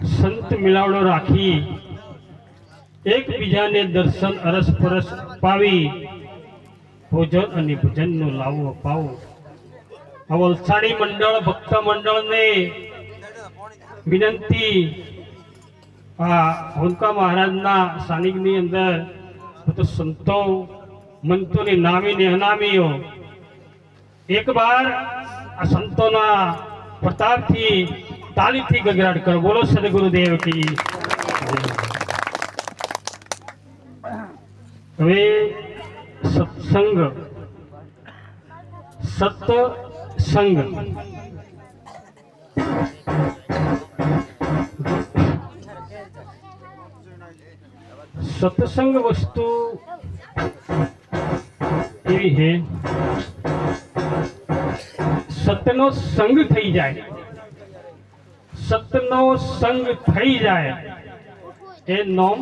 સંત મિલાવડો રાખી એકબીજાને દર્શન અરસપરસ પાવી ભોજન અને ભજનનો લાવો અપાવો. આ વલસાડી મંડળ ભક્ત મંડળને વિનંતી, આ હોનકા મહારાજના સાનિધ્યની અંદર તો સંતો મંતોની નામી ને અનામીઓ એક બાર આ સંતોના પ્રતાપથી તાલીથી ગગડાટ કરો. બોલો સદગુરુદેવ કી. હવે સત્સંગ, સત્સંગ સત્સંગ વસ્તુ એવી છે, સતનો સંગ થઈ જાય, સતનો સંગ થઈ જાય એ નામ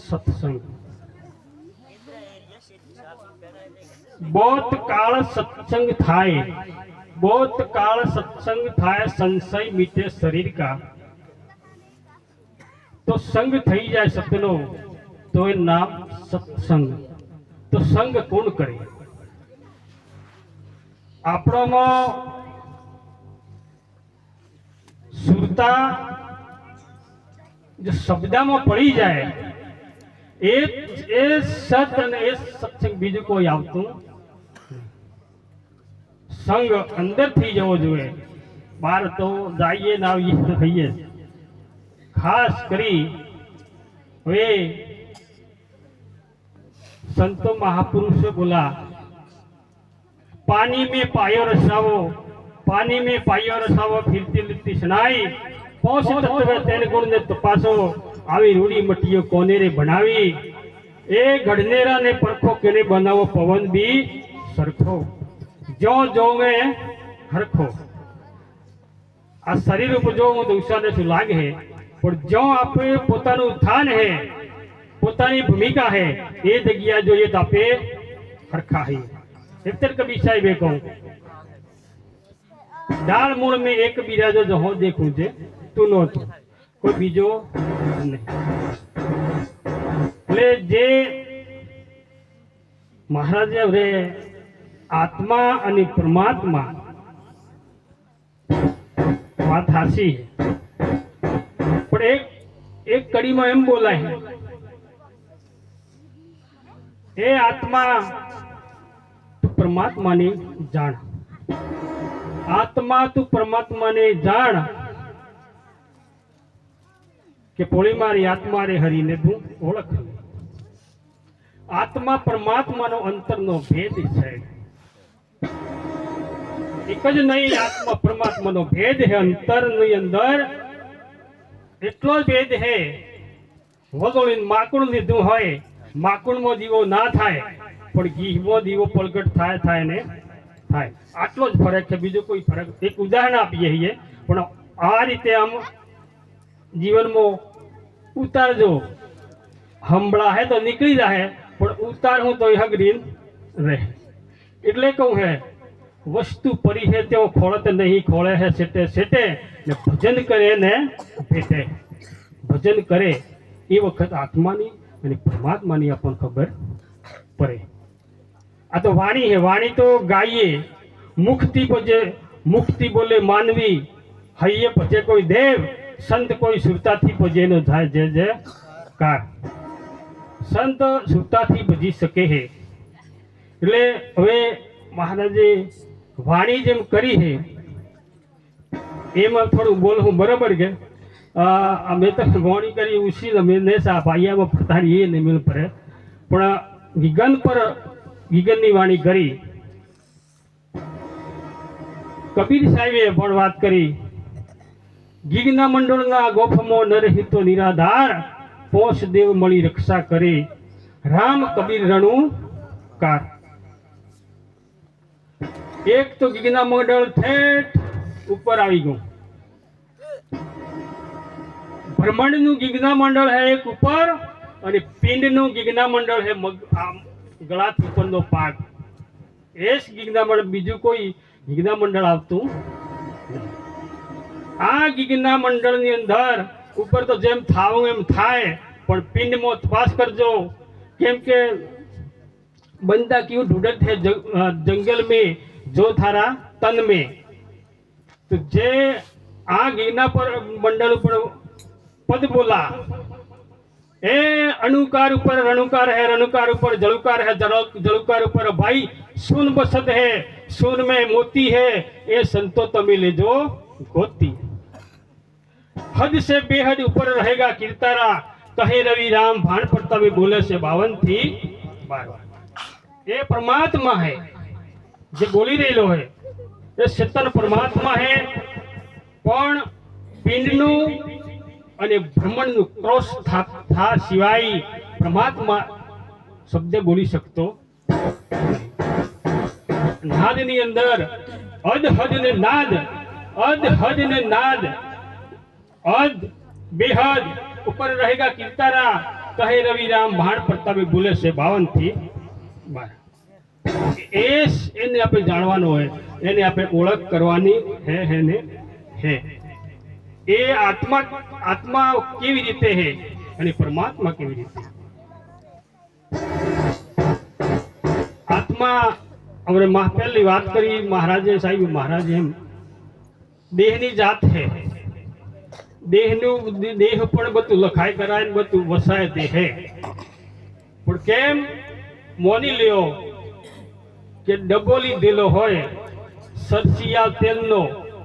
સત્સંગ. बहुत काल सत्संग थाय, बहुत काल सत्संग थाय संशय मीटे शरीर का. तो संग थई जाए सतनो तो ए नाम सत्संग. तो संग कोण करे? आपणाમાં સુરતા जो શબ્દમાં પડી જાય એ સત અને એ સત્સંગ બીજું કોઈ આવતું. સંગ અંદર થી જવો જોઈએ, બહાર તો જઈએ ને આવીએ થઈએ. ખાસ કરી હવે संतो महापुरुषों बोला, पानी में पायो रसावो, पानी में पायो रसावो, फिरती लिपती सनाई, पौष तत्व तेल गुण ने तपासो, आवी रूड़ी मटियो कोने रे बनावी, ए गढ़नेरा ने परखो केने बनावो पवन भी सरखो, जो जो में हरखो. आ शरीर पर जो दूसरा ने सुलाग है, पर जो आप पोतानु स्थान है, પોતાની ભૂમિકા है, ये जગ્યા જોઈએ તો આપે હરખા है. इतर कभी साहिब कहूं डाल मूल में एक बिराजो जो हो देखूं छे तू नो तो कोई बीजो नहीं. એટલે જે મહારાજે હવે આત્મા અને પરમાત્મા વાત હાસી, પણ એક કડીમાં એમ બોલાય, हे आत्मा तू परमात्मा ने जान, आत्मा तू परमात्मा ने जान के पोली मारी आत्मा रे हरि ने तू ओळख. आत्मा परमात्मा नो अंतर नो भेद है, एक ज नहीं आत्मा परमात्मा नो भेद है. अंतर नी अंदर एटलो भेद है. वगोळीन माकड़ लीधुं होय, माकुड़मो दीवो ना थाय पण घीमो दीवो पलगट थाय थाय ने थाय, आटलो ज फरक है, बीजो कोई फरक. एक उदाहरण आपीए छीए, पण आ रीते आम जीवन में उतारजो. हंबड़ा है तो निकली जाए, पण उतार हूँ तो हगरीन रहे. એટલે કહું है वस्तु परी है त्यो खोलत नहीं, खोले है सेटे सेटे ने भजन करे ने भेटे. भजन करे ए वखत आत्मानी અને પરમાત્માની આપણને ખબર પડે. આ તો વાણી છે, વાણી તો ગાઈએ, મુખથી ભજે, મુખથી બોલે માનવી, હૈયે ભજે કોઈ દેવ, સંત કોઈ સુરતાથી ભજે નો થાય જય જયકાર. સંત સુરતાથી ભજી શકે છે. એટલે હવે મહારાજે વાણી જેમ કરી છે એમાં થોડું બોલવું બરાબર કે અમે તો વાણી કરી ઉછી મેં સા ભાઈયામાં ફરતાડી એ નહીં મેળ પડે, પણ વિજ્ઞાન પર વિજ્ઞાનની વાણી કરી. કબીર સાહેબે પણ વાત કરી, ગીગના મંડળના ગોફમો નરહિતો નિરાધાર, પોષ દેવ મળી રક્ષા કરે, રામ કબીર રણુ કાર. એક તો ગીગના મંડળ ઠેઠ ઉપર આવી ગયું. ब्रह्मांड नु गीगना मंडल है एक ऊपर और पिंड नु गीगना मंडल है गला ऊपर नो पाग. एस गीगना मंडल बीजू कोई गीगना मंडल आवतुं. आ गीगना मंडल ની અંદર ઉપર તો જેમ થાવું એમ થાય, પણ પિંડમાં તપાસ કરજો, કેમ કે बंदा क्यों ढूंढत है जंगल में जो थारा तन में। तो जे आ गिरना पर मंडल पर पद बोला, ए अणुकार ऊपर रणुकार है, रणुकार ऊपर जलुकार है, जलुकार ऊपर भाई सुन बसत है, सुन में मोती है, ये संतो तमे ले जो गोती। हद से बेहद ऊपर रहेगा कीर्तारा, कहे रवि राम भान प्रतापी बोले से 52 થી 12। ये परमात्मा है जो बोली रहेलो है, ये चेतन परमात्मा है, पण पिंडनु અને બ્રહ્માંડનું ક્રોસ થા સિવાય પરમાત્મા શબ્દ બોલી શકતો। નાદની અંદર અદ હદ ને નાદ, અદ હદ ને નાદ, અદ બેહદ ઉપર રહેગા કીર્તારા, કહે રવિ રામ ભાણ પ્રતાપે બોલે છે 52 થી 12। એને આપણે જાણવાનું હોય, એને આપણે ઓળખ કરવાની હે ને હે। એ આત્મા આત્મા કેવી રીતે હે અને પરમાત્મા કેવી રીતે। આત્મા આપણે પહેલી વાત કરી મહારાજે સાહેબ, મહારાજ એમ દેહની જાત હે, દેહનું દેહ પણ બધું લખાય કરાય બધું વસાય તે હે, પણ કેમ મોની લ્યો કે ડબ્બો લીધેલો હોય સરસિયા તેલનો,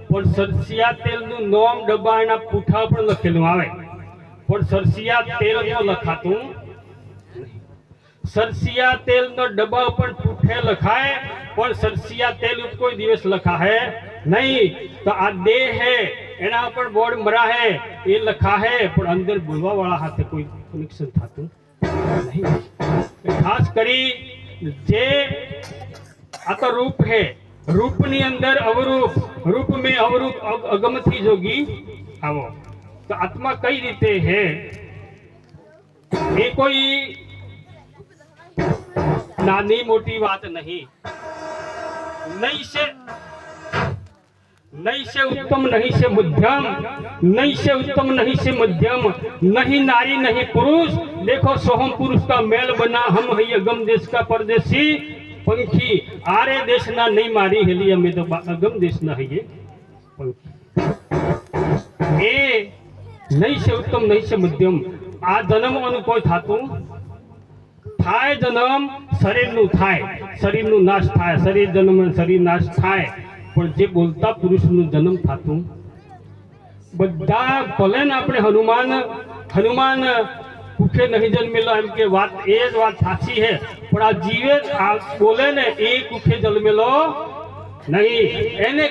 પણ સરસિયા તેલનું નામ ડબ્બાના પૂઠા પર લખેલું આવે, પણ સરસિયા તેલ તો લખાતું। સરસિયા તેલનો ડબ્બા ઉપર પૂઠે લખાય, પણ સરસિયા તેલ કોઈ દિવસ લખાય નહીં। તો આ દેહ હે એના ઉપર બોર્ડ મરા હે, એ લખા હે, પણ અંદર બોલવા વાળા હાથે કોઈ કનેક્શન થતું નહીં। ખાસ કરી જે આ તો રૂપ હે, रूपनी अंदर अवरूप, रूप में अवरूप अगम थी जोगी आवो। तो आत्मा कई रीते है, ये कोई नानी मोटी बात नहीं। नहीं से उत्तम, नहीं से मध्यम, नहीं से उत्तम, नहीं से मध्यम, नहीं नारी नहीं पुरुष। देखो सोहम पुरुष का मेल बना, हम है अगम देश का परदेसी पंखी, आरे देश ना नहीं मारी हेली, हमें तो अगम देश ना है ये पंखी। ए नहीं से उत्तम, नहीं से मध्यम। आ जन्म अनु कोई थातु थाय, जन्म शरीर नु थाय, शरीर नु नाश थाय, शरीर जन्म शरीर नाश थाय, पण जे बोलता पुरुष नु जन्म थातु। बधा भले ने आपणे हनुमान कुखे नहीं जन्मेलो एम के बात ए ज बात साची है, पण आ जीवे आ बोले ने ए कुखे जन्मेलो नहीं, एने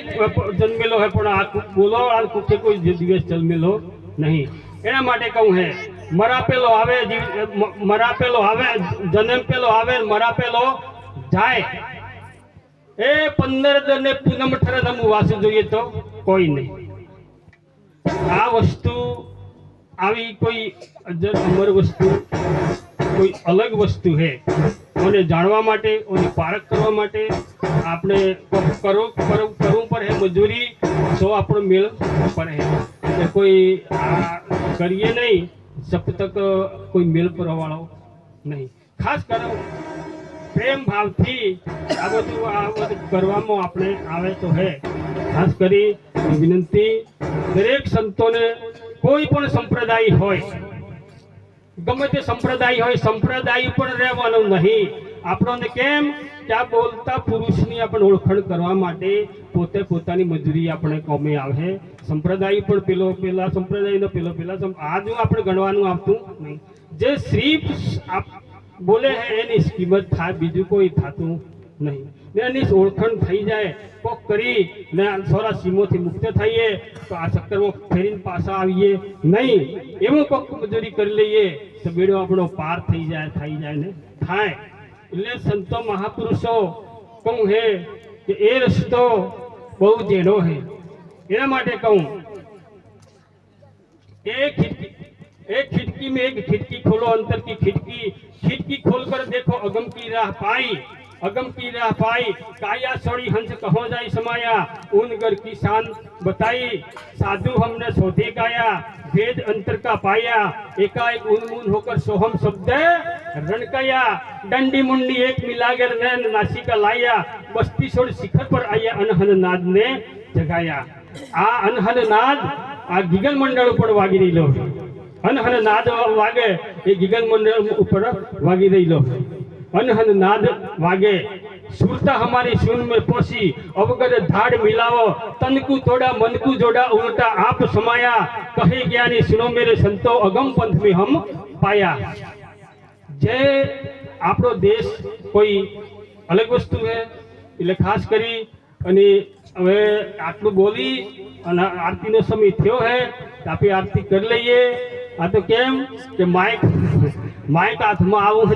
जन्मेलो है, पण आ बोलो आ कुखे कोई दिवस जन्मेलो नहीं। एना माटे कहूं है मरा पेलो आवे, जन्म पेलो आवे, मरा पेलो जाए। ए 15 दिन ने पूनम ठरे नमु वासी જોઈએ તો કોઈ નહીં। આ વસ્તુ આવી कोई अमर वस्तु, कोई अलग वस्तु है, उन्हें जानवा माटे, उन्हें पारख करवा माटे आपने करो पर है मजूरी, तो आपण मेल पर है, कोई करिए नहीं जब तक कोई मेल पर वालो नहीं। खास करो प्रेम भाव थी आ બધું કરવામાં આપણે આવે તો હે। ખાસ કરી વિનંતી દરેક સંતોને, કોઈ પણ સંપ્રદાય હોય, ગમે તે સંપ્રદાય હોય, સંપ્રદાય પર રહેવાનું નહીં। આપણને કેમ કે આ બોલતા પુરુષની આપણે ઓળખાણ કરવા માટે પોતે પોતાની મજૂરી આપણે કોમે આવે। સંપ્રદાય પણ પેલા સંપ્રદાયનો પેલા આ જો આપણે ગણવાનું આવતું નહીં। જે શ્રી બોલે હે એની કિંમત થાય, બીજું કોઈ થતું નહીં। ને એની ઓળખાણ થઈ જાય, કોક કરી ને થોડા સીમોથી મુક્ત થઈએ તો આ ચક્કરમાં ફેરીને પાછા આવીએ નહીં। એવું કોક મજૂરી કરી લઈએ તો બેડો આપણો પાર થઈ જાય ને થાય। એટલે સંતો મહાપુરુષો કહું હે કે એ રસ્તો બહુ જેડો હે। એના માટે કહું एक खिड़की में एक खिड़की खोलो, अंतर की खिड़की खोलकर देखो अगम की राह पाई। अगम की राह पाई काया सोड़ी हंस कहो जाई समाया उन गर की शान बताई साधु हमने शोधे गाया भेद अंतर का पाया एकाएक उन्मून होकर सोहम शब्द रणकया डंडी मुंडी एक मिलाकर नैन नासिका लाया बस्ती छोड़ शिखर पर आया अनहद नाद ने जगाया आ अनहद नाद आ गीगल मंडल पर वागी रहीलो अनहद नाद वागे ये गीगल मंडल ऊपर वागी रहीलो अनहद नाद वागे सुरता हमारी सुन में पोसी अवगत धाड़ मिलावो तनकू तोड़ा मनकू जोड़ा उल्टा आप समाया कहे ज्ञानी सुनो मेरे संतो अगम पंथ में हम पाया जे आपरो देश कोई अलग वस्तु है એટલે ખાસ કરી અને હવે આટલું બોલી અને આરતીનો સમય થયો હે આપણે આરતી કરી લઈએ આ તો કેમ કે માઇક હાથમાં આવું